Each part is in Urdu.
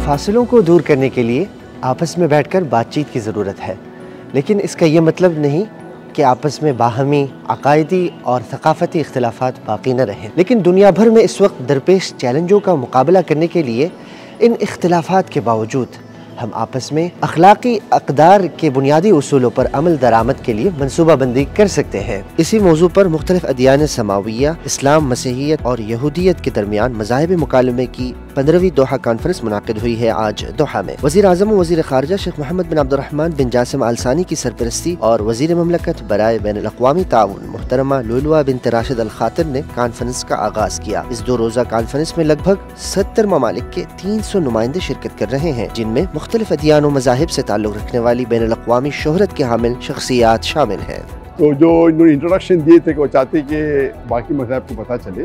فاصلوں کو دور کرنے کے لیے آپس میں بیٹھ کر بات چیت کی ضرورت ہے، لیکن اس کا یہ مطلب نہیں کہ آپس میں باہمی عقائدی اور ثقافتی اختلافات باقی نہ رہیں۔ لیکن دنیا بھر میں اس وقت درپیش چیلنجوں کا مقابلہ کرنے کے لیے ان اختلافات کے باوجود ہم آپس میں اخلاقی اقدار کے بنیادی اصولوں پر عمل درآمد کے لیے منصوبہ بندی کر سکتے ہیں۔ اسی موضوع پر مختلف ادیان سماویہ، اسلام، مسیحیت اور یہودیت کے درمیان مذاہب مکالمے کی 15ویں دوحہ کانفرنس منعقد ہوئی ہے آج دوحہ میں۔ وزیر اعظم و وزیر خارجہ شیخ محمد بن عبد الرحمن بن جاسم آل ثانی کی سرپرستی اور وزیر مملکت برائے بین الاقوامی تعاون محترمہ لؤلؤہ بنت راشد الخاطر نے کانفرنس کا آغاز کیا۔ اس 2 روزہ کانفرنس میں لگ بھگ 70 ممالک کے 300 نمائندے شرکت کر رہے ہیں، جن میں مختلف ادیان و مذاہب سے تعلق رکھنے والی بین الاقوامی شہرت کے حامل شخصیات شامل ہیں۔ تو جو انہوں نے انٹروڈکشن دیے تھے کہ وہ چاہتے کہ باقی مذاہب کو پتہ چلے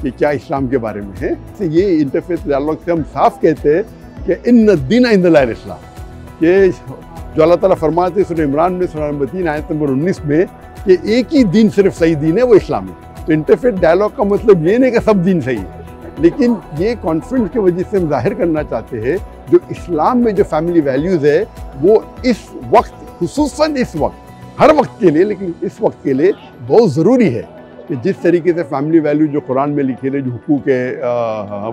کہ کیا اسلام کے بارے میں ہے، یہ انٹرفیتھ ڈائیلاگ سے ہم صاف کہتے ہیں کہ ان الدین عند اللہ الاسلام، کہ جو اللہ تعالیٰ فرماتے ہیں سورہ عمران میں سورہ نمبر 3 آیت نمبر 19 میں کہ ایک ہی دین صرف صحیح دین ہے، وہ اسلام ہے۔ تو انٹرفیتھ ڈائیلاگ کا مطلب یہ نہیں کہ سب دین صحیح ہے، لیکن یہ کانفرنس کی وجہ سے ہم ظاہر کرنا چاہتے ہیں جو اسلام میں جو فیملی ویلیوز ہے وہ اس وقت، خصوصاً اس وقت، ہر وقت کے لیے لیکن اس وقت کے لیے بہت ضروری ہے کہ جس طریقے سے فیملی ویلیو جو قرآن میں لکھے ہیں، جو حقوق ہے،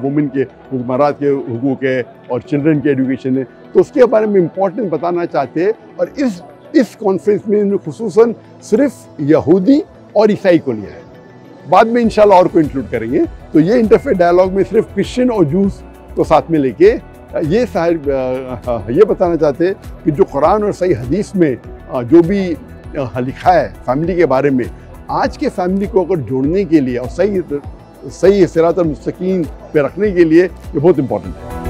وومن کے، حکمرات کے حقوق ہے اور چلڈرن کے ایڈوکیشن ہے، تو اس کے بارے میں امپورٹنٹ بتانا چاہتے ہیں۔ اور اس کانفرنس میں خصوصاً صرف یہودی اور عیسائی کو لیا ہے، بعد میں انشاءاللہ اور کو انکلوڈ کریں گے۔ تو یہ انٹرفیتھ ڈائیلاگ میں صرف کرسچن اور جوز کو ساتھ میں لے کے یہ بتانا چاہتے ہیں کہ جو قرآن اور صحیح حدیث میں جو بھی لکھا ہے فیملی کے بارے میں، آج کے فیملی کو اگر جوڑنے کے لیے اور صحیح صراط المستقیم پہ رکھنے کے لیے یہ بہت امپورٹنٹ ہے۔